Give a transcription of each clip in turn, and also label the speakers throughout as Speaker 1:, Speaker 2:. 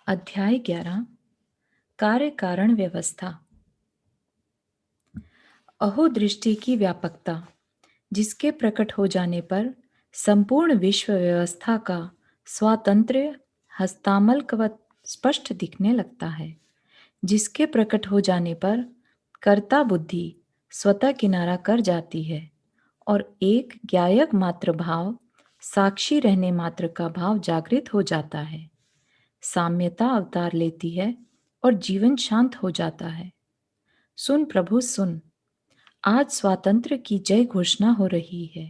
Speaker 1: अध्याय 11 कार्य कारण व्यवस्था। अहो दृष्टि की व्यापकता, जिसके प्रकट हो जाने पर संपूर्ण विश्व व्यवस्था का स्वातंत्र्य हस्तामलकवत स्पष्ट दिखने लगता है। जिसके प्रकट हो जाने पर कर्ता बुद्धि स्वतः किनारा कर जाती है और एक ज्ञायक मात्र भाव, साक्षी रहने मात्र का भाव जागृत हो जाता है। साम्यता अवतार लेती है और जीवन शांत हो जाता है। सुन प्रभु सुन, आज स्वातंत्र्य की जय घोषणा हो रही है।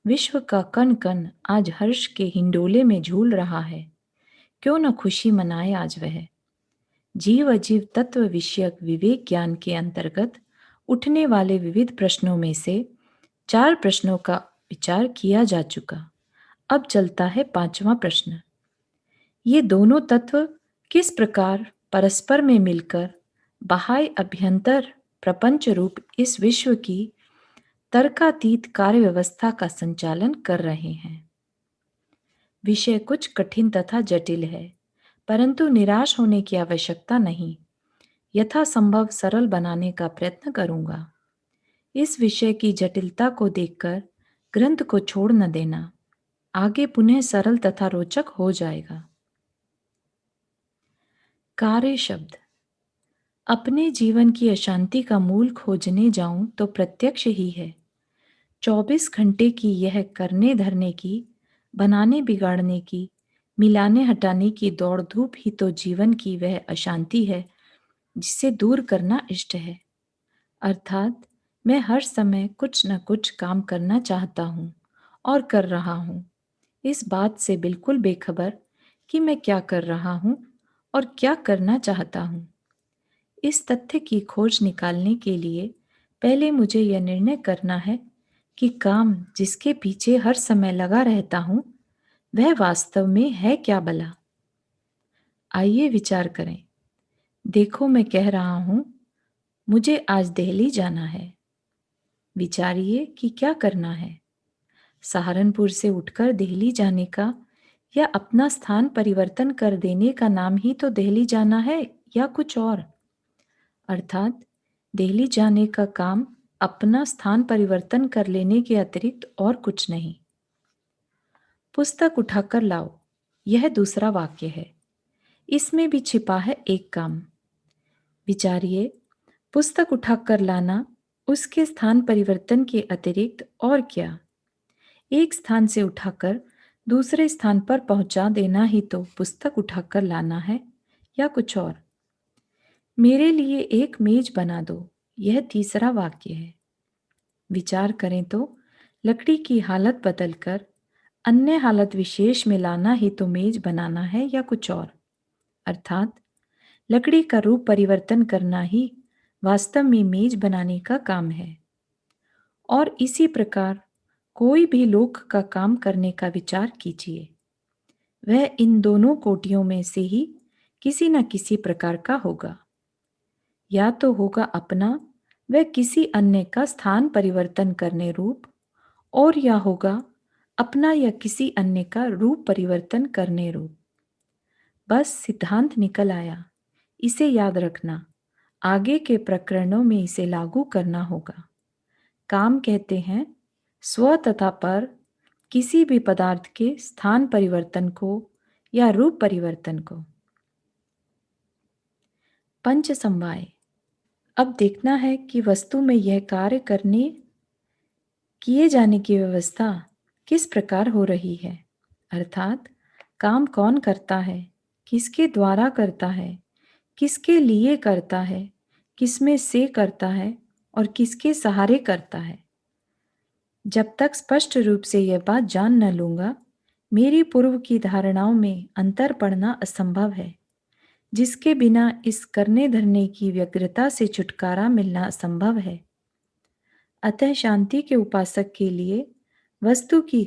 Speaker 1: विश्व का कण कण आज हर्ष के हिंडोले में झूल रहा है। क्यों न खुशी मनाए आज वह। जीव अजीव तत्व विषयक विवेक ज्ञान के अंतर्गत उठने वाले विविध प्रश्नों में से 4 प्रश्नों का विचार किया जा चुका। अब चलता है 5वां प्रश्न। ये दोनों तत्व किस प्रकार परस्पर में मिलकर बाह्य अभ्यंतर प्रपंच रूप इस विश्व की तर्कातीत कार्य व्यवस्था का संचालन कर रहे हैं। विषय कुछ कठिन तथा जटिल है, परंतु निराश होने की आवश्यकता नहीं। यथासंभव सरल बनाने का प्रयत्न करूंगा। इस विषय की जटिलता को देखकर ग्रंथ को छोड़ न देना। आगे पुनः सरल तथा रोचक हो जाएगा। कार्य शब्द। अपने जीवन की अशांति का मूल खोजने जाऊं तो प्रत्यक्ष ही है। 24 घंटे की यह करने धरने की, बनाने बिगाड़ने की, मिलाने हटाने की दौड़ धूप ही तो जीवन की वह अशांति है जिसे दूर करना इष्ट है। अर्थात मैं हर समय कुछ न कुछ काम करना चाहता हूँ और कर रहा हूँ, इस बात से बिल्कुल बेखबर कि मैं क्या कर रहा हूँ और क्या करना चाहता हूँ। इस तथ्य की खोज निकालने के लिए पहले मुझे यह निर्णय करना है कि काम जिसके पीछे हर समय लगा रहता हूं वह वास्तव में है क्या भला। आइए विचार करें। देखो मैं कह रहा हूं मुझे आज दिल्ली जाना है। विचारिए कि क्या करना है। सहारनपुर से उठकर दिल्ली जाने का या अपना स्थान परिवर्तन कर देने का नाम ही तो दिल्ली जाना है या कुछ और। अर्थात दिल्ली जाने का काम अपना स्थान परिवर्तन कर लेने के अतिरिक्त और कुछ नहीं। पुस्तक उठाकर लाओ, यह दूसरा वाक्य है। इसमें भी छिपा है एक काम। विचारिए, पुस्तक उठाकर लाना उसके स्थान परिवर्तन के अतिरिक्त और क्या। एक स्थान से उठाकर दूसरे स्थान पर पहुंचा देना ही तो पुस्तक उठाकर लाना है या कुछ और। मेरे लिए एक मेज बना दो, यह तीसरा वाक्य है। विचार करें तो लकड़ी की हालत बदलकर अन्य हालत विशेष में लाना ही तो मेज बनाना है या कुछ और। अर्थात लकड़ी का रूप परिवर्तन करना ही वास्तव में मेज बनाने का काम है। और इसी प्रकार कोई भी लोक का काम करने का विचार कीजिए, वह इन दोनों कोटियों में से ही किसी न किसी प्रकार का होगा। या तो होगा अपना व किसी अन्य का स्थान परिवर्तन करने रूप, और या होगा अपना या किसी अन्य का रूप परिवर्तन करने रूप। बस सिद्धांत निकल आया। इसे याद रखना, आगे के प्रकरणों में इसे लागू करना होगा। काम कहते हैं स्व तथा पर किसी भी पदार्थ के स्थान परिवर्तन को या रूप परिवर्तन को। पंच समवाय। अब देखना है कि वस्तु में यह कार्य करने किए जाने की व्यवस्था किस प्रकार हो रही है। अर्थात काम कौन करता है, किसके द्वारा करता है, किसके लिए करता है, किसमें से करता है और किसके सहारे करता है। जब तक स्पष्ट रूप से यह बात जान न लूंगा, मेरी पूर्व की धारणाओं में अंतर पड़ना असंभव है, जिसके बिना इस करने धरने की व्यग्रता से छुटकारा मिलना असंभव है। अतः शांति के उपासक के लिए वस्तु की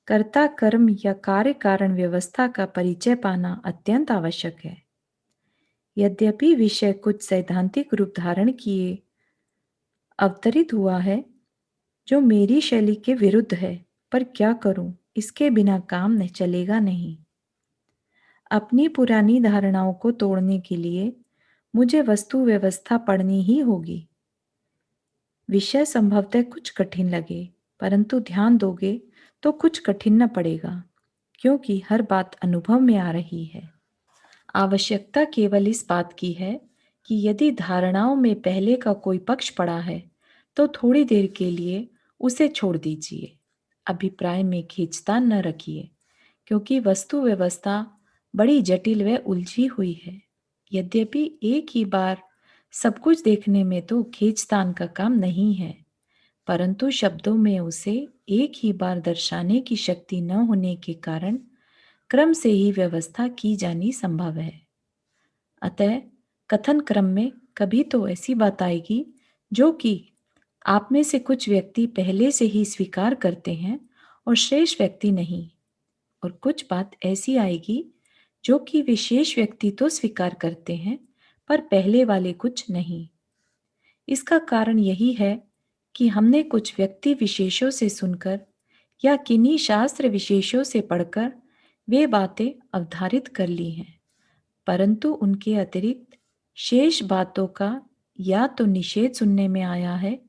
Speaker 1: कर्ता कर्म या कार्य कारण व्यवस्था का परिचय पाना अत्यंत आवश्यक है। यद्यपि विषय कुछ सैद्धांतिक रूप धारण किए अवतरित हुआ है जो मेरी शैली के विरुद्ध है, पर क्या करूं, इसके बिना काम नहीं चलेगा नहीं। अपनी पुरानी धारणाओं को तोड़ने के लिए मुझे वस्तु व्यवस्था पढ़नी ही होगी। विषय संभवतः कुछ कठिन लगे, परंतु ध्यान दोगे तो कुछ कठिन न पड़ेगा, क्योंकि हर बात अनुभव में आ रही है। आवश्यकता केवल इस बात की है कि यदि धारणाओं में पहले का कोई पक्ष पड़ा है, तो थोड़ी देर के लिए उसे छोड़ दीजिए। अभिप्राय में खींचतान न रखिए, क्योंकि वस्तु व्यवस्था बड़ी जटिल व उलझी हुई है। यद्यपि एक ही बार सब कुछ देखने में तो खींचतान का काम नहीं है, परंतु शब्दों में उसे एक ही बार दर्शाने की शक्ति न होने के कारण क्रम से ही व्यवस्था की जानी संभव है। अतः कथन क्रम में कभी तो ऐसी बात आएगी जो कि आप में से कुछ व्यक्ति पहले से ही स्वीकार करते हैं और शेष व्यक्ति नहीं, और कुछ बात ऐसी आएगी जो कि विशेष व्यक्ति तो स्वीकार करते हैं पर पहले वाले कुछ नहीं। इसका कारण यही है कि हमने कुछ व्यक्ति विशेषों से सुनकर या किन्हीं शास्त्र विशेषों से पढ़कर वे बातें अवधारित कर ली हैं, परंतु उनके अतिरिक्त शेष बातों का या तो निषेध सुनने में आया है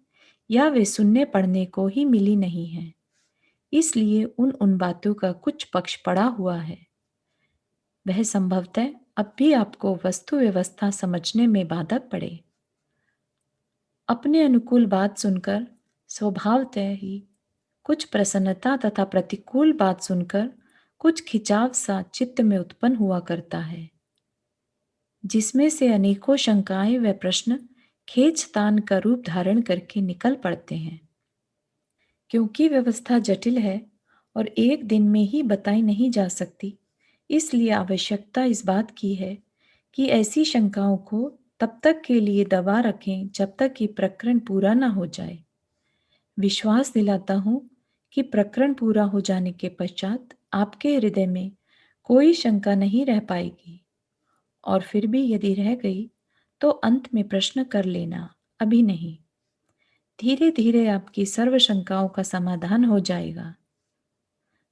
Speaker 1: या वे सुनने पढ़ने को ही मिली नहीं है। इसलिए उन बातों का कुछ पक्ष पड़ा हुआ है। वह संभवतः अब भी आपको वस्तु व्यवस्था समझने में बाधक पड़े। अपने अनुकूल बात सुनकर स्वभावतः ही कुछ प्रसन्नता तथा प्रतिकूल बात सुनकर कुछ खिंचाव सा चित्त में उत्पन्न हुआ करता है, जिसमें से अनेकों शंकाएं व प्रश्न खींचतान का रूप धारण करके निकल पड़ते हैं। क्योंकि व्यवस्था जटिल है और एक दिन में ही बताई नहीं जा सकती, इसलिए आवश्यकता इस बात की है कि ऐसी शंकाओं को तब तक के लिए दबा रखें जब तक कि प्रकरण पूरा ना हो जाए। विश्वास दिलाता हूं कि प्रकरण पूरा हो जाने के पश्चात आपके हृदय में कोई शंका नहीं रह पाएगी, और फिर भी यदि रह गई तो अंत में प्रश्न कर लेना, अभी नहीं। धीरे धीरे आपकी सर्व शंकाओं का समाधान हो जाएगा।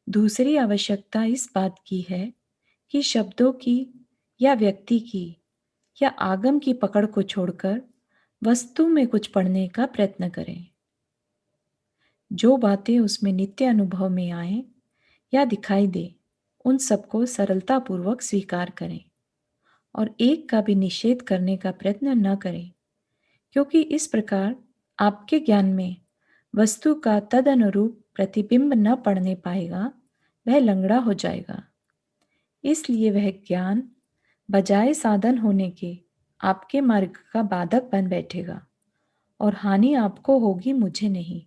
Speaker 1: दूसरी आवश्यकता इस बात की है कि शब्दों की या व्यक्ति की या आगम की पकड़ को छोड़कर वस्तु में कुछ पढ़ने का प्रयत्न करें। जो बातें उसमें नित्य अनुभव में आए या दिखाई दे, उन सबको सरलतापूर्वक स्वीकार करें और एक का भी निषेध करने का प्रयत्न न करें, क्योंकि इस प्रकार आपके ज्ञान में वस्तु का तदनुरूप प्रतिबिंब न पड़ने पाएगा, वह लंगड़ा हो जाएगा। इसलिए वह ज्ञान बजाय साधन होने के आपके मार्ग का बाधक बन बैठेगा, और हानि आपको होगी, मुझे नहीं,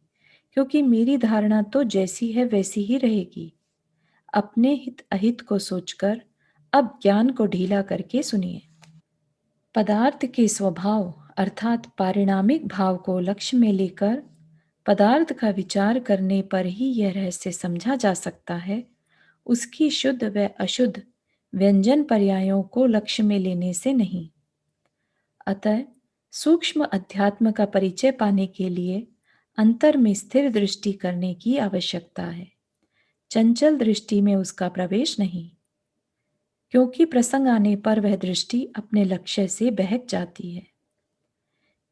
Speaker 1: क्योंकि मेरी धारणा तो जैसी है वैसी ही रहेगी। अपने हित अहित को सोचकर अब ज्ञान को ढीला करके सुनिए। पदार्थ के स्वभाव अर्थात पारिणामिक भाव को लक्ष्य में लेकर पदार्थ का विचार करने पर ही यह रहस्य समझा जा सकता है, उसकी शुद्ध व अशुद्ध व्यंजन पर्यायों को लक्ष्य में लेने से नहीं। अतः सूक्ष्म अध्यात्म का परिचय पाने के लिए अंतर में स्थिर दृष्टि करने की आवश्यकता है, चंचल दृष्टि में उसका प्रवेश नहीं, क्योंकि प्रसंग आने पर वह दृष्टि अपने लक्ष्य से बहक जाती है।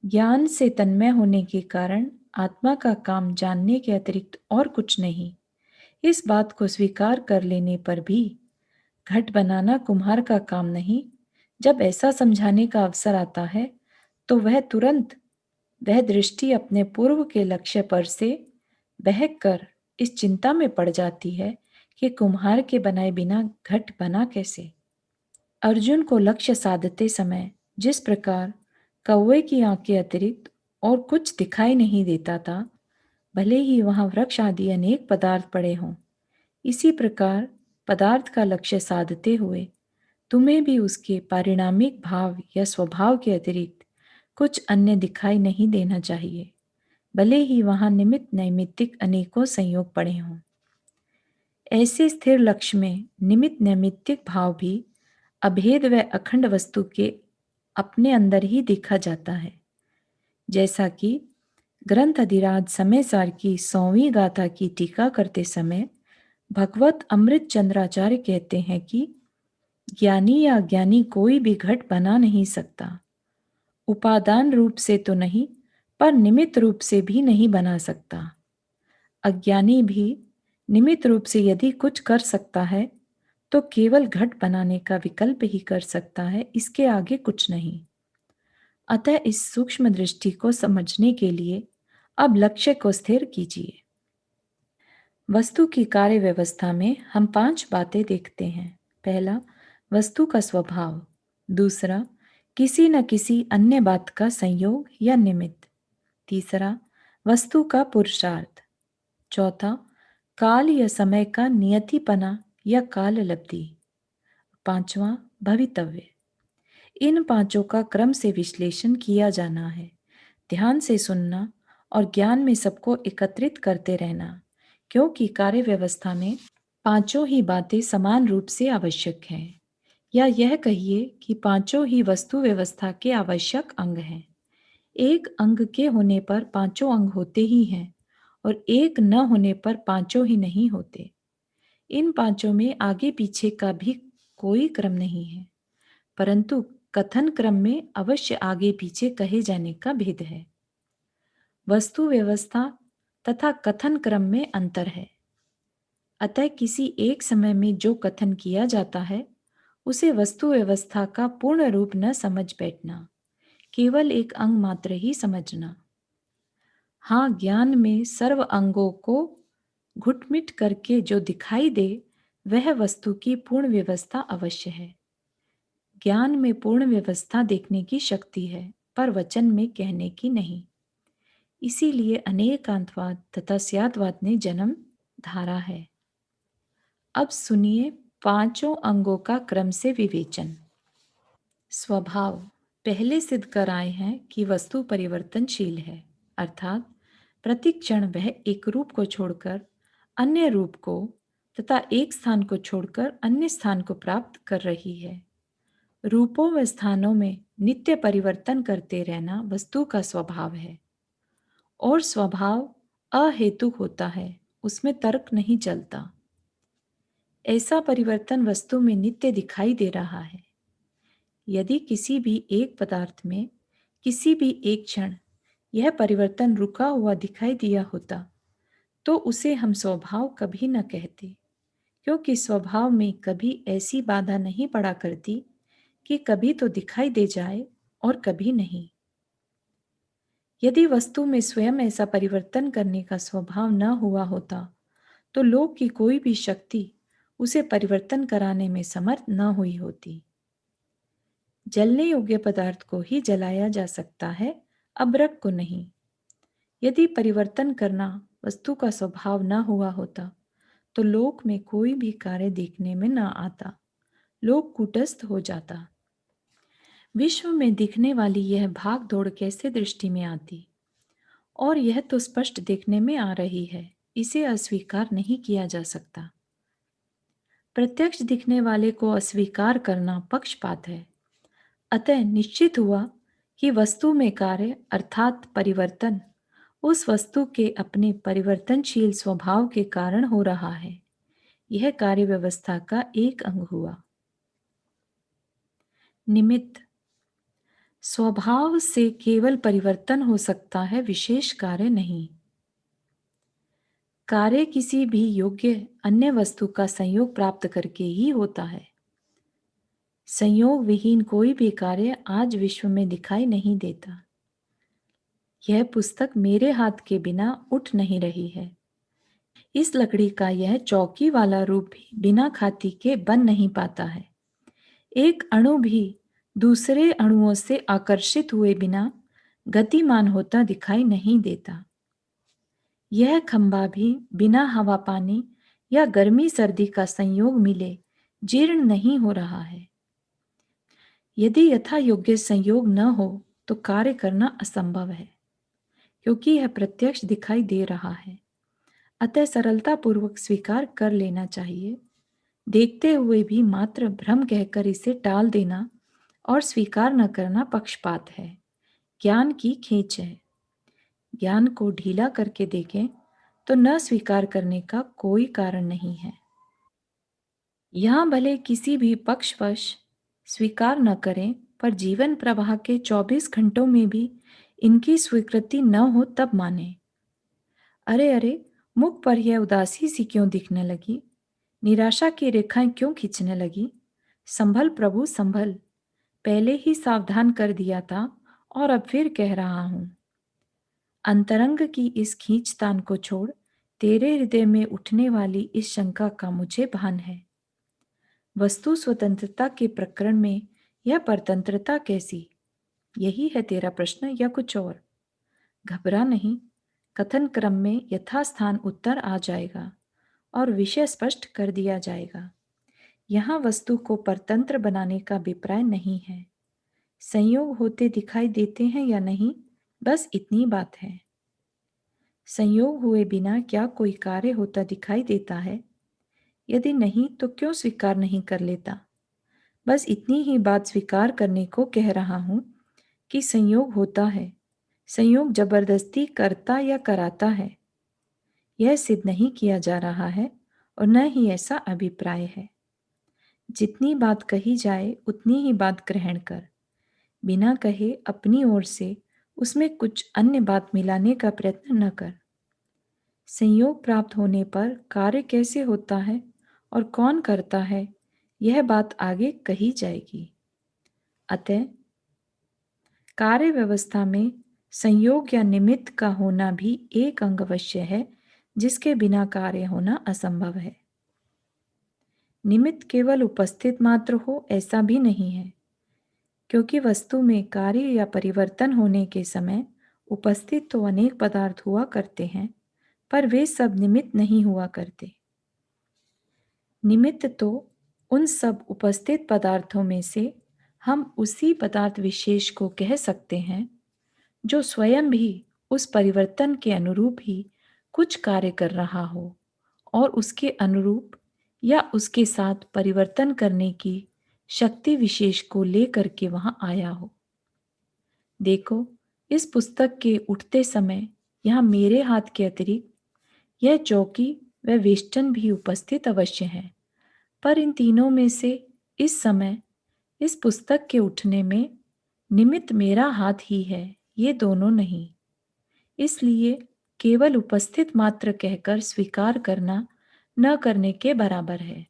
Speaker 1: ज्ञान से तन्मय होने के कारण आत्मा का काम जानने के अतिरिक्त और कुछ नहीं। इस बात को स्वीकार कर लेने पर भी घट बनाना कुम्हार का काम नहीं। जब ऐसा समझाने का अवसर आता है तो वह तुरंत वह दृष्टि अपने पूर्व के लक्ष्य पर से बहक कर इस चिंता में पड़ जाती है कि कुम्हार के बनाए बिना घट बना कैसे। अर्जुन को लक्ष्य साधते समय जिस प्रकार कौवे की आंख के अतिरिक्त और कुछ दिखाई नहीं देता था, भले ही वहां वृक्ष आदि अनेक पदार्थ पड़े हों, इसी प्रकार पदार्थ का लक्ष्य साधते हुए तुम्हें भी उसके पारिणामिक भाव या स्वभाव के अतिरिक्त कुछ अन्य दिखाई नहीं देना चाहिए, भले ही वहां निमित्त नैमित्तिक अनेकों संयोग पड़े हों। ऐसे स्थिर लक्ष्य में निमित्त नैमित्तिक भाव भी अभेद व अखंड वस्तु के अपने अंदर ही देखा जाता है। जैसा कि ग्रंथ अधिराज समय सार की 100वीं गाथा की टीका करते समय भगवत अमृत चंद्राचार्य कहते हैं कि ज्ञानी या अज्ञानी कोई भी घट बना नहीं सकता। उपादान रूप से तो नहीं, पर निमित्त रूप से भी नहीं बना सकता। अज्ञानी भी निमित्त रूप से यदि कुछ कर सकता है तो केवल घट बनाने का विकल्प ही कर सकता है, इसके आगे कुछ नहीं। अतः इस सूक्ष्म दृष्टि को समझने के लिए अब लक्ष्य को स्थिर कीजिए। वस्तु की कार्य व्यवस्था में हम 5 बातें देखते हैं। पहला, वस्तु का स्वभाव। दूसरा, किसी न किसी अन्य बात का संयोग या निमित्त। तीसरा, वस्तु का पुरुषार्थ। चौथा, काल या समय का नियतिपना या काल लब्धि। पांचवा, भवितव्य। इन पांचों का क्रम से विश्लेषण किया जाना है। ध्यान से सुनना और ज्ञान में सबको एकत्रित करते रहना, क्योंकि कार्य व्यवस्था में पांचों ही बातें समान रूप से आवश्यक हैं। या यह कहिए कि पांचों ही वस्तु व्यवस्था के आवश्यक अंग हैं। एक अंग के होने पर पांचों अंग होते ही हैं और एक न होने पर पांचों ही नहीं होते। इन पांचों में आगे पीछे का भी कोई क्रम नहीं है, परंतु कथन क्रम में अवश्य आगे पीछे कहे जाने का भेद है। वस्तु व्यवस्था तथा कथन क्रम में अंतर है। अतः किसी एक समय में जो कथन किया जाता है उसे वस्तु व्यवस्था का पूर्ण रूप न समझ बैठना, केवल एक अंग मात्र ही समझना। हाँ, ज्ञान में सर्व अंगों को घुटमिट करके जो दिखाई दे वह वस्तु की पूर्ण व्यवस्था अवश्य है। ज्ञान में पूर्ण व्यवस्था देखने की शक्ति है, पर वचन में कहने की नहीं। इसीलिए अनेकांतवाद तथा स्याद्वाद ने जन्म धारा है। अब सुनिए पांचों अंगों का क्रम से विवेचन। स्वभाव। पहले सिद्ध कर आए हैं कि वस्तु परिवर्तनशील है, अर्थात प्रतिक्षण वह एक रूप को छोड़कर अन्य रूप को तथा एक स्थान को छोड़कर अन्य स्थान को प्राप्त कर रही है। रूपों व स्थानों में नित्य परिवर्तन करते रहना वस्तु का स्वभाव है, और स्वभाव अहेतुक होता है, उसमें तर्क नहीं चलता। ऐसा परिवर्तन वस्तु में नित्य दिखाई दे रहा है। यदि किसी भी एक पदार्थ में किसी भी एक क्षण यह परिवर्तन रुका हुआ दिखाई दिया होता तो उसे हम स्वभाव कभी न कहते, क्योंकि स्वभाव में कभी ऐसी बाधा नहीं पड़ा करती कि कभी तो दिखाई दे जाए और कभी नहीं। यदि वस्तु में स्वयं ऐसा परिवर्तन करने का स्वभाव न हुआ होता तो लोक की कोई भी शक्ति उसे परिवर्तन कराने में समर्थ न हुई होती। जलने योग्य पदार्थ को ही जलाया जा सकता है, अबरक को नहीं। यदि परिवर्तन करना वस्तु का स्वभाव न हुआ होता तो लोक में कोई भी कार्य देखने में न आता, लोक कूटस्थ हो जाता। विश्व में दिखने वाली यह भाग दौड़ कैसे दृष्टि में आती? और यह तो स्पष्ट देखने में आ रही है, इसे अस्वीकार नहीं किया जा सकता। प्रत्यक्ष दिखने वाले को अस्वीकार करना पक्षपात है। अतः निश्चित हुआ कि वस्तु में कार्य अर्थात परिवर्तन उस वस्तु के अपने परिवर्तनशील स्वभाव के कारण हो रहा है। यह कार्य व्यवस्था का एक अंग हुआ। निमित्त। स्वभाव से केवल परिवर्तन हो सकता है, विशेष कार्य नहीं। कार्य किसी भी योग्य अन्य वस्तु का संयोग प्राप्त करके ही होता है। संयोग विहीन कोई भी कार्य आज विश्व में दिखाई नहीं देता। यह पुस्तक मेरे हाथ के बिना उठ नहीं रही है। इस लकड़ी का यह चौकी वाला रूप भी बिना खाती के बन नहीं पाता है। एक अणु भी दूसरे अणुओं से आकर्षित हुए बिना गतिमान होता दिखाई नहीं देता। यह खंभा भी बिना हवा पानी या गर्मी सर्दी का संयोग मिले जीर्ण नहीं हो रहा है। यदि यथा योग्य संयोग न हो तो कार्य करना असंभव है, क्योंकि यह प्रत्यक्ष दिखाई दे रहा है। अतः सरलता पूर्वक स्वीकार कर लेना चाहिए। देखते हुए भी मात्र भ्रम कहकर इसे टाल देना और स्वीकार न करना पक्षपात है, ज्ञान की खींच है। ज्ञान को ढीला करके देखें तो न स्वीकार करने का कोई कारण नहीं है। यहाँ भले किसी भी पक्षवश स्वीकार न करें, पर जीवन प्रवाह के 24 घंटों में भी इनकी स्वीकृति न हो तब माने। अरे अरे, मुख पर यह उदासी सी क्यों दिखने लगी? निराशा की रेखाएं क्यों खींचने लगी? संभल प्रभु संभल, पहले ही सावधान कर दिया था और अब फिर कह रहा हूं। अंतरंग की इस खींचतान को छोड़, तेरे हृदय में उठने वाली इस शंका का मुझे भान है। वस्तु स्वतंत्रता के प्रकरण में यह परतंत्रता कैसी? यही है तेरा प्रश्न या कुछ और? घबरा नहीं, कथन क्रम में यथास्थान उत्तर आ जाएगा और विषय स्पष्ट कर दिया जाएगा। यहाँ वस्तु को परतंत्र बनाने का अभिप्राय नहीं है। संयोग होते दिखाई देते हैं या नहीं, बस इतनी बात है। संयोग हुए बिना क्या कोई कार्य होता दिखाई देता है? यदि नहीं तो क्यों स्वीकार नहीं कर लेता? बस इतनी ही बात स्वीकार करने को कह रहा हूं कि संयोग होता है। संयोग जबरदस्ती करता या कराता है, यह सिद्ध नहीं किया जा रहा है और न ही ऐसा अभिप्राय है। जितनी बात कही जाए उतनी ही बात ग्रहण कर, बिना कहे अपनी ओर से उसमें कुछ अन्य बात मिलाने का प्रयत्न न कर। संयोग प्राप्त होने पर कार्य कैसे होता है और कौन करता है, यह बात आगे कही जाएगी। अतः कार्य व्यवस्था में संयोग या निमित्त का होना भी एक अंग अवश्य है, जिसके बिना कार्य होना असंभव है। निमित्त केवल उपस्थित मात्र हो ऐसा भी नहीं है, क्योंकि वस्तु में कार्य या परिवर्तन होने के समय उपस्थित तो अनेक पदार्थ हुआ करते हैं, पर वे सब निमित्त नहीं हुआ करते। निमित्त तो उन सब उपस्थित पदार्थों में से हम उसी पदार्थ विशेष को कह सकते हैं जो स्वयं भी उस परिवर्तन के अनुरूप ही कुछ कार्य कर रहा हो और उसके अनुरूप या उसके साथ परिवर्तन करने की शक्ति विशेष को लेकर के वहां आया हो। देखो, इस पुस्तक के उठते समय यहाँ मेरे हाथ के अतिरिक्त यह चौकी व वेष्टन भी उपस्थित अवश्य है, पर इन तीनों में से इस समय इस पुस्तक के उठने में निमित्त मेरा हाथ ही है, ये दोनों नहीं। इसलिए केवल उपस्थित मात्र कहकर स्वीकार करना न करने के बराबर है।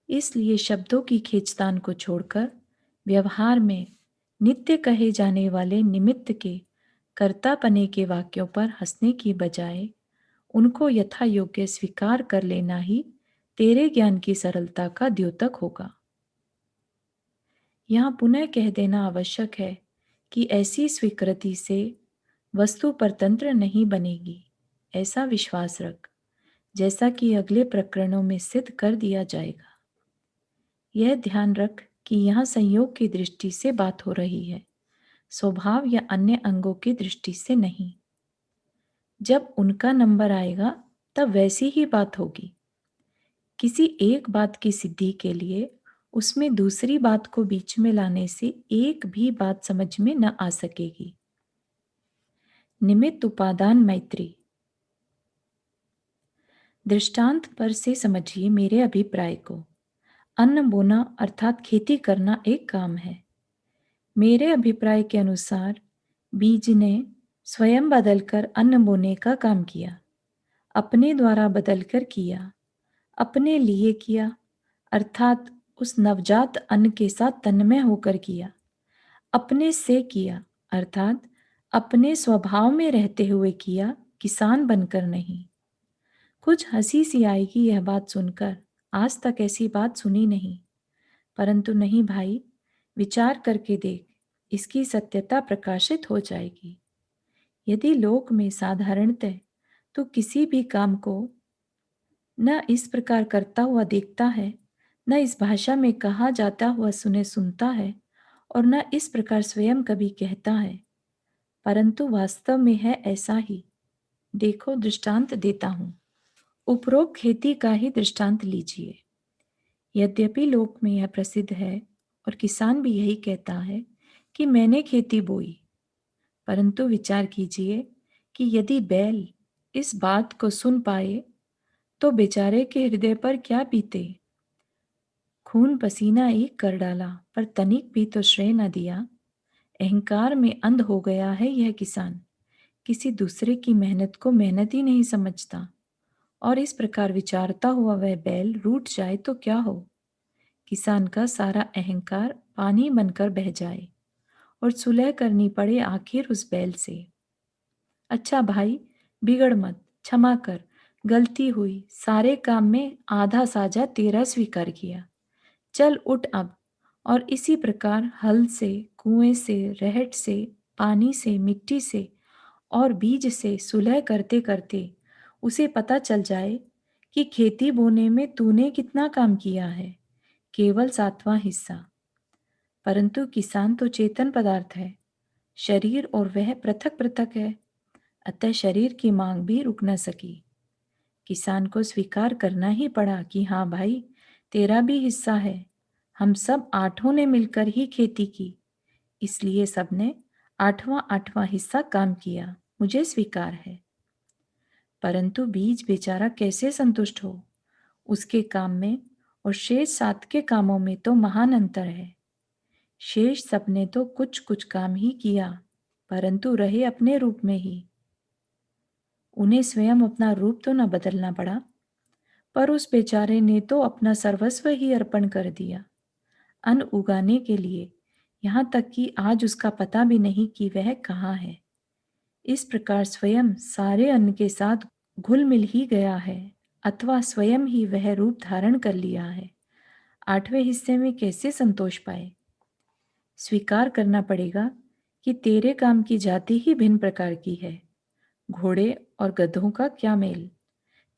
Speaker 1: इसलिए शब्दों की खींचतान को छोड़कर व्यवहार में नित्य कहे जाने वाले निमित्त के कर्तापने के वाक्यों पर हंसने की बजाय उनको यथा योग्य स्वीकार कर लेना ही तेरे ज्ञान की सरलता का द्योतक होगा। यहाँ पुनः कह देना आवश्यक है कि ऐसी स्वीकृति से वस्तु परतंत्र नहीं बनेगी, ऐसा विश्वास रख, जैसा कि अगले प्रकरणों में सिद्ध कर दिया जाएगा। यह ध्यान रख कि यहाँ संयोग की दृष्टि से बात हो रही है, स्वभाव या अन्य अंगों की दृष्टि से नहीं। जब उनका नंबर आएगा तब वैसी ही बात होगी। किसी एक बात की सिद्धि के लिए उसमें दूसरी बात को बीच में लाने से एक भी बात समझ में न आ सकेगी। निमित्त उपादान मैत्री। दृष्टांत पर से समझिए मेरे अभिप्राय को। अन्न बोना अर्थात खेती करना एक काम है। मेरे अभिप्राय के अनुसार बीज ने स्वयं बदलकर अन्न बोने का काम किया, अपने द्वारा बदलकर किया, अपने लिए किया, अर्थात उस नवजात अन्न के साथ तन्मय होकर किया, अपने से किया, अर्थात अपने स्वभाव में रहते हुए किया, किसान बनकर नहीं। कुछ हंसी सी आएगी यह बात सुनकर, आज तक ऐसी बात सुनी नहीं। परंतु नहीं भाई, विचार करके देख, इसकी सत्यता प्रकाशित हो जाएगी। यदि लोक में साधारणतः तो किसी भी काम को न इस प्रकार करता हुआ देखता है, न इस भाषा में कहा जाता हुआ सुनता है, और न इस प्रकार स्वयं कभी कहता है, परंतु वास्तव में है ऐसा ही। देखो, दृष्टांत देता हूं। उपरोक्त खेती का ही दृष्टांत लीजिए। यद्यपि लोक में यह प्रसिद्ध है और किसान भी यही कहता है कि मैंने खेती बोई, परंतु विचार कीजिए कि यदि बैल इस बात को सुन पाए तो बेचारे के हृदय पर क्या बीते। खून पसीना एक कर डाला, पर तनिक भी तो श्रेय न दिया। अहंकार में अंध हो गया है यह किसान, किसी दूसरे की मेहनत को मेहनत ही नहीं समझता। और इस प्रकार विचारता हुआ वह बैल रूठ जाए तो क्या हो। किसान का सारा अहंकार पानी बनकर बह जाए और सुलह करनी पड़े आखिर उस बैल से। अच्छा भाई, बिगड़ मत, क्षमा कर, गलती हुई, सारे काम में आधा साझा तेरा स्वीकार किया। चल उठ अब। और इसी प्रकार हल से, कुएं से, रहट से, पानी से, मिट्टी से और बीज से सुलह करते करते उसे पता चल जाए कि खेती बोने में तूने कितना काम किया है, केवल 7वां हिस्सा। परंतु किसान तो चेतन पदार्थ है, शरीर और वह पृथक पृथक है, अतः शरीर की मांग भी रुक न सकी। किसान को स्वीकार करना ही पड़ा कि हाँ भाई, तेरा भी हिस्सा है। हम सब आठों ने मिलकर ही खेती की, इसलिए सबने आठवां आठवां हिस्सा काम किया, मुझे स्वीकार है। परंतु बीज बेचारा कैसे संतुष्ट हो। उसके काम में और शेष 7 के कामों में तो महान अंतर है। शेष सबने तो कुछ कुछ काम ही किया, परंतु रहे अपने रूप में ही। उन्हें स्वयं अपना रूप तो न बदलना पड़ा, पर उस बेचारे ने तो अपना सर्वस्व ही अर्पण कर दिया अन्न उगाने के लिए, यहाँ तक कि आज उसका पता भी नहीं कि वह कहाँ है। इस प्रकार स्वयं सारे अन्न के साथ घुल मिल ही गया है, अथवा स्वयं ही वह रूप धारण कर लिया है। 8वें हिस्से में कैसे संतोष पाए। स्वीकार करना पड़ेगा कि तेरे काम की जाति ही भिन्न प्रकार की है। घोड़े और गधों का क्या मेल।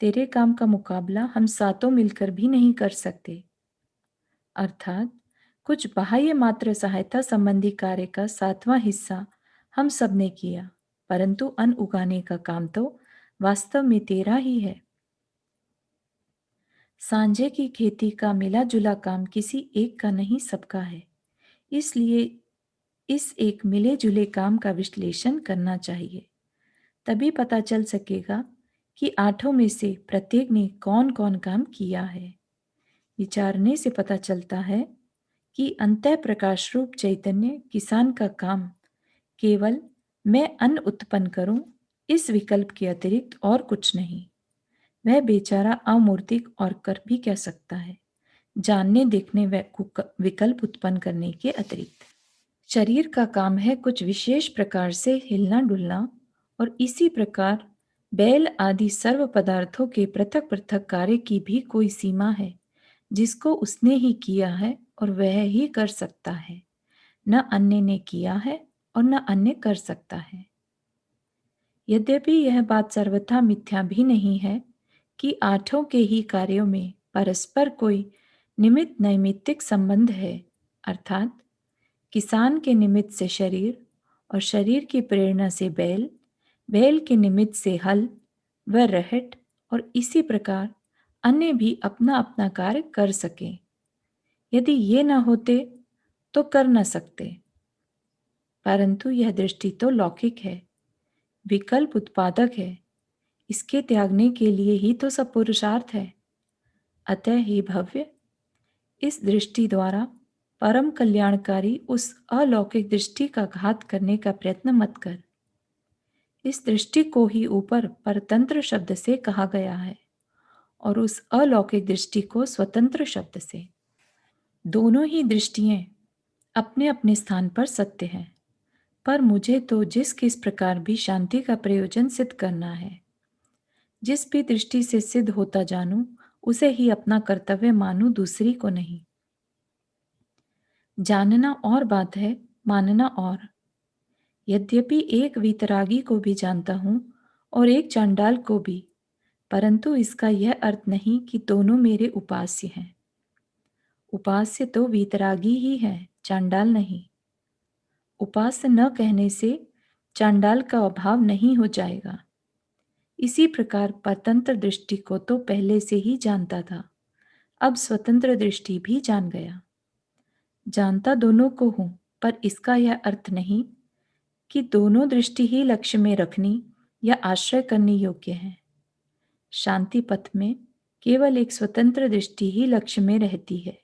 Speaker 1: तेरे काम का मुकाबला हम सातों मिलकर भी नहीं कर सकते। अर्थात कुछ बाह्य मात्र सहायता संबंधी कार्य का 7वां हिस्सा हम सब ने किया, परंतु अन्न उगाने का काम तो वास्तव में तेरा ही है। सांझे की खेती का मिला जुला काम किसी एक का नहीं, सबका है। इसलिए इस एक मिले जुले काम का विश्लेषण करना चाहिए, तभी पता चल सकेगा कि आठों में से प्रत्येक ने कौन कौन काम किया है। विचारने से पता चलता है कि अंतः प्रकाश रूप चैतन्य किसान का काम केवल मैं अन्न उत्पन्न करूं इस विकल्प के अतिरिक्त और कुछ नहीं। वह बेचारा अमूर्तिक और कर भी क्या सकता है, जानने देखने व विकल्प उत्पन्न करने के अतिरिक्त। शरीर का काम है कुछ विशेष प्रकार से हिलना डुलना, और इसी प्रकार बैल आदि सर्व पदार्थों के पृथक पृथक कार्य की भी कोई सीमा है, जिसको उसने ही किया है और वह ही कर सकता है। न अन्य ने किया है और न अन्य कर सकता है। यद्यपि यह बात सर्वथा मिथ्या भी नहीं है कि आठों के ही कार्यों में परस्पर कोई निमित्त नैमित्तिक संबंध है, अर्थात किसान के निमित्त से शरीर और शरीर की प्रेरणा से बैल, बैल के निमित्त से हल व रहट, और इसी प्रकार अन्य भी अपना अपना कार्य कर सकें। यदि ये न होते तो कर न सकते। परंतु यह दृष्टि तो लौकिक है, विकल्प उत्पादक है, इसके त्यागने के लिए ही तो सब पुरुषार्थ है। अतः हे भव्य, इस दृष्टि द्वारा परम कल्याणकारी उस अलौकिक दृष्टि का घात करने का प्रयत्न मत कर। इस दृष्टि को ही ऊपर परतंत्र शब्द से कहा गया है और उस अलौकिक दृष्टि को स्वतंत्र शब्द से। दोनों ही दृष्टियां अपने अपने स्थान पर सत्य हैं, पर मुझे तो जिस किस प्रकार भी शांति का प्रयोजन सिद्ध करना है, जिस भी दृष्टि से सिद्ध होता जानूं, उसे ही अपना कर्तव्य मानूं, दूसरी को नहीं। जानना और बात है, मानना और। यद्यपि एक वीतरागी को भी जानता हूं और एक चांडाल को भी, परंतु इसका यह अर्थ नहीं कि दोनों मेरे उपास्य हैं। उपास्य तो वीतरागी ही है, चांडाल नहीं। उपास्य न कहने से चांडाल का अभाव नहीं हो जाएगा। इसी प्रकार परतंत्र दृष्टि को तो पहले से ही जानता था, अब स्वतंत्र दृष्टि भी जान गया। जानता दोनों को हूं, पर इसका यह अर्थ नहीं कि दोनों दृष्टि ही लक्ष्य में रखनी या आश्रय करने योग्य है। शांति पथ में केवल एक स्वतंत्र दृष्टि ही लक्ष्य में रहती है,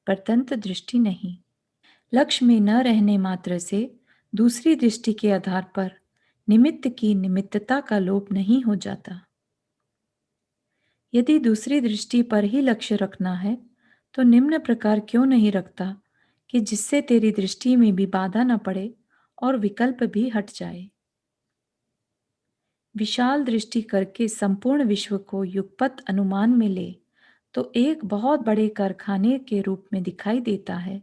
Speaker 1: परतंत्र दृष्टि नहीं। लक्ष्य में न रहने मात्र से दूसरी दृष्टि के आधार पर निमित्त की निमित्तता का लोप नहीं हो जाता। यदि दूसरी दृष्टि पर ही लक्ष्य रखना है तो निम्न प्रकार क्यों नहीं रखता कि जिससे तेरी दृष्टि में भी बाधा न पड़े और विकल्प भी हट जाए। विशाल दृष्टि करके संपूर्ण विश्व को युगपत अनुमान में ले तो एक बहुत बड़े कारखाने के रूप में दिखाई देता है,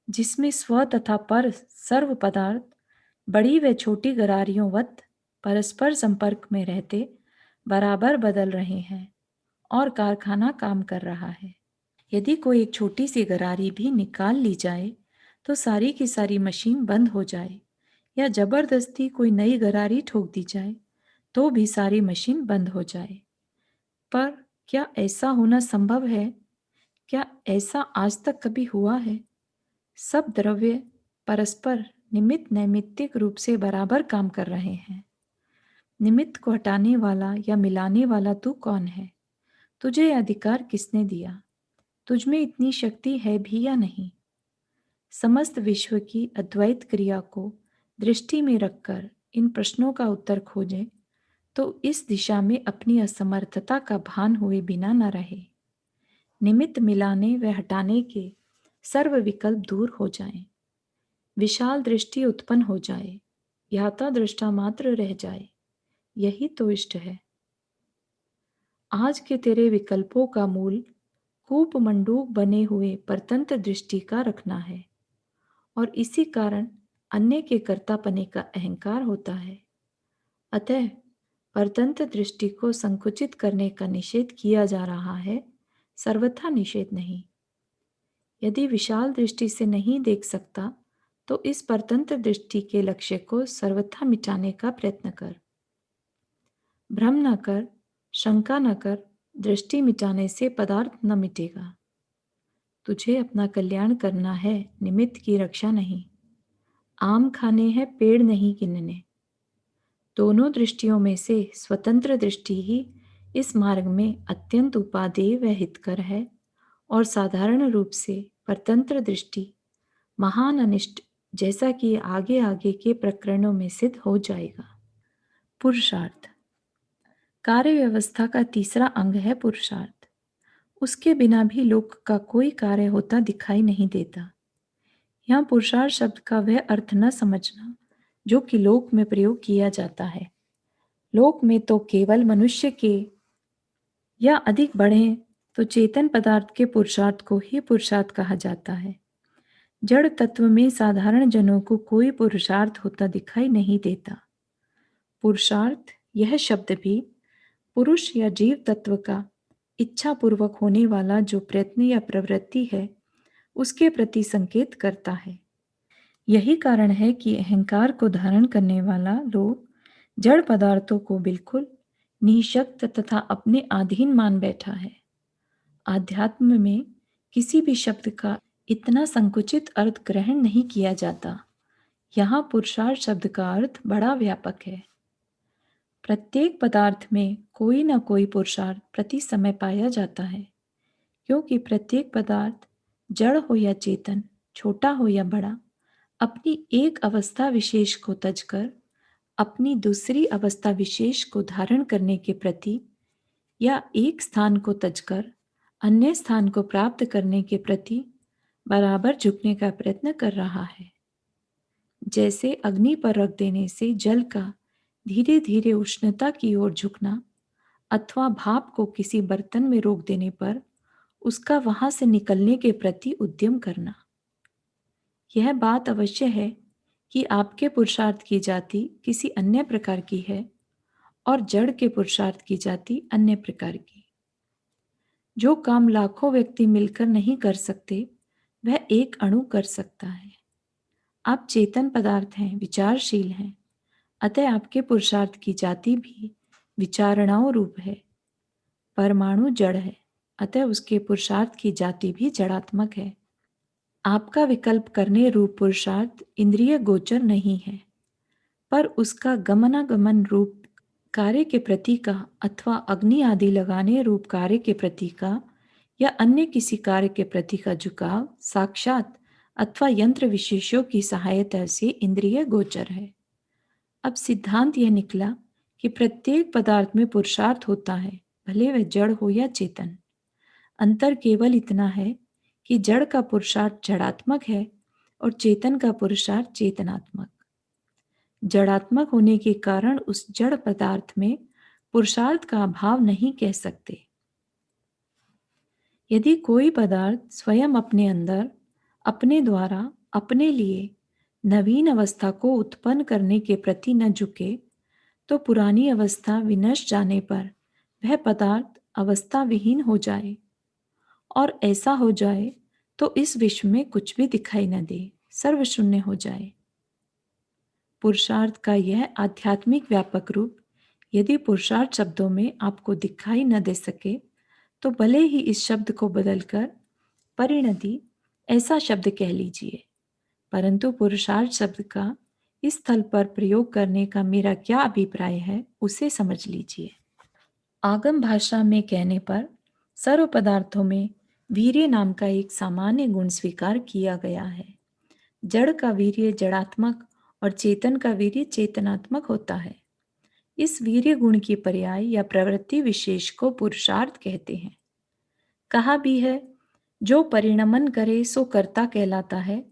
Speaker 1: जिसमें स्व तथा पर सर्व पदार्थ बड़ी व छोटी गरारियों वत परस्पर संपर्क में रहते बराबर बदल रहे हैं और कारखाना काम कर रहा है। यदि कोई एक छोटी सी गरारी भी निकाल ली जाए तो सारी की सारी मशीन बंद हो जाए, या जबरदस्ती कोई नई गरारी ठोक दी जाए तो भी सारी मशीन बंद हो जाए। पर क्या ऐसा होना संभव है? क्या ऐसा आज तक कभी हुआ है? सब द्रव्य परस्पर निमित्त नैमित्तिक रूप से बराबर काम कर रहे हैं। निमित्त को हटाने वाला या मिलाने वाला तू कौन है? तुझे यह अधिकार किसने दिया? तुझ में इतनी शक्ति है भी या नहीं? समस्त विश्व की अद्वैत क्रिया को दृष्टि में रखकर इन प्रश्नों का उत्तर खोजें तो इस दिशा में अपनी असमर्थता का भान हुए बिना न रहे। निमित्त मिलाने व हटाने के सर्व विकल्प दूर हो जाएं। विशाल दृष्टि उत्पन्न हो जाए, याता दृष्टा मात्र रह जाए। यही तो इष्ट है। आज के तेरे विकल्पों का मूल कूप मंडूक बने हुए परतंत्र दृष्टि का रखना है, और इसी कारण अन्य के कर्तापने का अहंकार होता है। अतः परतंत्र दृष्टि को संकुचित करने का निषेध किया जा रहा है, सर्वथा निषेध नहीं। यदि विशाल दृष्टि से नहीं देख सकता तो इस परतंत्र दृष्टि के लक्ष्य को सर्वथा मिटाने का प्रयत्न कर। भ्रम न कर, शंका न कर, दृष्टि मिटाने से पदार्थ न मिटेगा। तुझे अपना कल्याण करना है, निमित्त की रक्षा नहीं। आम खाने हैं, पेड़ नहीं गिनने। दोनों दृष्टियों में से स्वतंत्र दृष्टि ही इस मार्ग में अत्यंत उपादेय व हितकर है, और साधारण रूप से परतंत्र दृष्टि महान अनिष्ट, जैसा कि आगे आगे के प्रकरणों में सिद्ध हो जाएगा। पुरुषार्थ। कार्य व्यवस्था का तीसरा अंग है पुरुषार्थ। उसके बिना भी लोक का कोई कार्य होता दिखाई नहीं देता। यहाँ पुरुषार्थ शब्द का वह अर्थ न समझना जो कि लोक में प्रयोग किया जाता है। लोक में तो केवल मनुष्य के या अधिक बढ़े तो चेतन पदार्थ के पुरुषार्थ को ही पुरुषार्थ कहा जाता है। जड़ तत्व में साधारण जनों को कोई पुरुषार्थ होता दिखाई नहीं देता। पुरुषार्थ यह शब्द भी पुरुष या जीव तत्व का इच्छा पूर्वक होने वाला जो प्रयत्न या प्रवृत्ति है उसके प्रति संकेत करता है। यही कारण है कि अहंकार को धारण करने वाला लोग जड़ पदार्थों को बिल्कुल निशक्त तथा अपने अधीन मान बैठा है। आध्यात्म में किसी भी शब्द का इतना संकुचित अर्थ ग्रहण नहीं किया जाता। यहाँ पुरुषार्थ शब्द का अर्थ बड़ा व्यापक है। प्रत्येक पदार्थ में कोई न कोई पुरुषार्थ प्रति समय पाया जाता है, क्योंकि प्रत्येक पदार्थ जड़ हो या चेतन, छोटा हो या बड़ा, अपनी एक अवस्था विशेष को तजकर अपनी दूसरी अवस्था विशेष को धारण करने के प्रति, या एक स्थान को तजकर अन्य स्थान को प्राप्त करने के प्रति बराबर झुकने का प्रयत्न कर रहा है। जैसे अग्नि पर रख देने से जल का धीरे धीरे उष्णता की ओर झुकना, अथवा भाप को किसी बर्तन में रोक देने पर उसका वहां से निकलने के प्रति उद्यम करना। यह बात अवश्य है कि आपके पुरुषार्थ की जाति किसी अन्य प्रकार की है और जड़ के पुरुषार्थ की जाति अन्य प्रकार की। जो काम लाखों व्यक्ति मिलकर नहीं कर सकते वह एक अणु कर सकता है। आप चेतन पदार्थ हैं, विचारशील हैं, अतः आपके पुरुषार्थ की जाति भी विचारणाओं रूप है। परमाणु जड़ है, अतः उसके पुरुषार्थ की जाति भी जड़ात्मक है। आपका विकल्प करने रूप पुरुषार्थ इंद्रिय गोचर नहीं है, पर उसका गमनागमन रूप कार्य के प्रति का अथवा अग्नि आदि लगाने रूप कार्य के प्रति का या अन्य किसी कार्य के प्रति का झुकाव साक्षात अथवा यंत्र विशेषों की सहायता से इंद्रिय गोचर है। अब सिद्धांत यह निकला कि प्रत्येक पदार्थ में पुरुषार्थ होता है, भले वह जड़ हो या चेतन। अंतर केवल इतना है कि जड़ का पुरुषार्थ जड़ात्मक है और चेतन का पुरुषार्थ चेतनात्मक। जड़ात्मक होने के कारण उस जड़ पदार्थ में पुरुषार्थ का अभाव नहीं कह सकते। यदि कोई पदार्थ स्वयं अपने अंदर अपने द्वारा अपने लिए नवीन अवस्था को उत्पन्न करने के प्रति न झुके तो पुरानी अवस्था विनष्ट जाने पर वह पदार्थ अवस्था विहीन हो जाए, और ऐसा हो जाए तो इस विश्व में कुछ भी दिखाई न दे, सर्वशून्य हो जाए। पुरुषार्थ का यह आध्यात्मिक व्यापक रूप यदि पुरुषार्थ शब्दों में आपको दिखाई न दे सके तो भले ही इस शब्द को बदलकर परिणति ऐसा शब्द कह लीजिए, परंतु पुरुषार्थ शब्द का इस स्थल पर प्रयोग करने का मेरा क्या अभिप्राय है उसे समझ लीजिए। आगम भाषा में कहने पर सर्व पदार्थों में वीर्य नाम का एक सामान्य गुण स्वीकार किया गया है। जड़ का वीर्य जड़ात्मक और चेतन का वीर्य चेतनात्मक होता है। इस वीर्य गुण की पर्याय या प्रवृत्ति विशेष को पुरुषार्थ कहते हैं। कहा भी है, जो परिणमन करे सो कर्ता कहलाता है,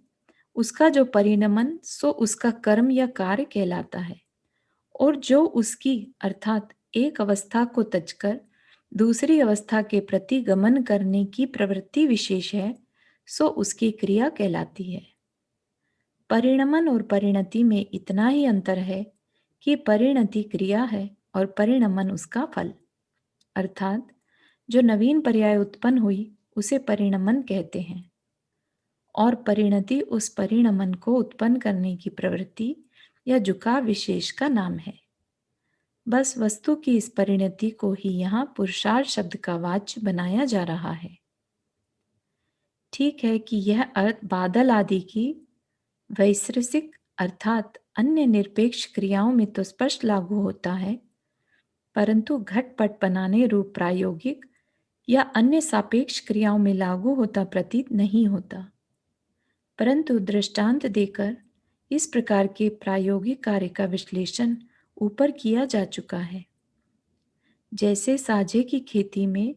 Speaker 1: उसका जो परिणमन सो उसका कर्म या कार्य कहलाता है, और जो उसकी अर्थात एक अवस्था को तजकर दूसरी अवस्था के प्रति गमन करने की प्रवृत्ति विशेष है सो उसकी क्रिया कहलाती है। परिणमन और परिणति में इतना ही अंतर है कि परिणति क्रिया है और परिणमन उसका फल, अर्थात जो नवीन पर्याय उत्पन्न हुई उसे परिणमन कहते हैं, और परिणति उस परिणमन को उत्पन्न करने की प्रवृत्ति या झुकाव विशेष का नाम है। बस वस्तु की इस परिणति को ही यहाँ पुरुषार्थ शब्द का वाच्य बनाया जा रहा है। ठीक है कि यह अर्थ बादल आदि की वैश्रसिक अर्थात अन्य निरपेक्ष क्रियाओं में तो स्पष्ट लागू होता है, परंतु घटपट बनाने रूप प्रायोगिक या अन्य सापेक्ष क्रियाओं में लागू होता प्रतीत नहीं होता। परंतु दृष्टांत देकर इस प्रकार के प्रायोगिक कार्य का विश्लेषण ऊपर किया जा चुका है। जैसे साझे की खेती में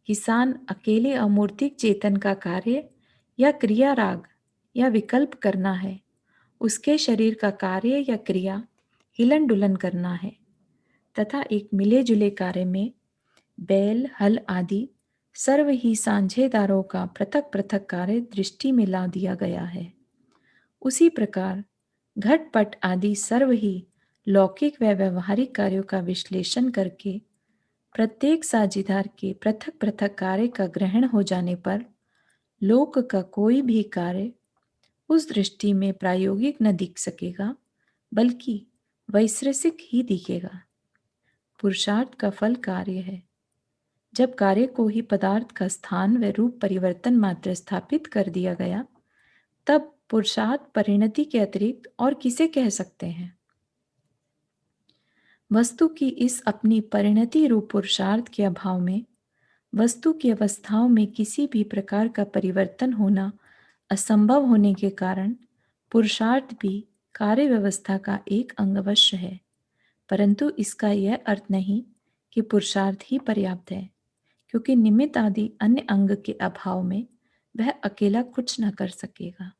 Speaker 1: किसान अकेले अमूर्तिक चेतन का कार्य या क्रिया राग या विकल्प करना है, उसके शरीर का कार्य या क्रिया हिलन डुलन करना है, तथा एक मिले जुले कार्य में बैल हल आदि सर्व ही साझेदारों का पृथक पृथक कार्य दृष्टि में ला दिया गया है। उसी प्रकार घटपट आदि सर्व ही लौकिक व व्यवहारिक कार्यों का विश्लेषण करके प्रत्येक साझेदार के पृथक पृथक कार्य का ग्रहण हो जाने पर लोक का कोई भी कार्य उस दृष्टि में प्रायोगिक न दिख सकेगा, बल्कि वैश्रसिक ही दिखेगा। पुरुषार्थ का फल कार्य है। जब कार्य को ही पदार्थ का स्थान व रूप परिवर्तन मात्र स्थापित कर दिया गया, तब पुरुषार्थ परिणति के अतिरिक्त और किसे कह सकते हैं। वस्तु की इस अपनी परिणति रूप पुरुषार्थ के अभाव में वस्तु की अवस्थाओं में किसी भी प्रकार का परिवर्तन होना असंभव होने के कारण पुरुषार्थ भी कार्य व्यवस्था का एक अंग अवश्य है, परंतु इसका यह अर्थ नहीं कि पुरुषार्थ ही पर्याप्त है, क्योंकि निमित्त आदि अन्य अंग के अभाव में वह अकेला कुछ न कर सकेगा।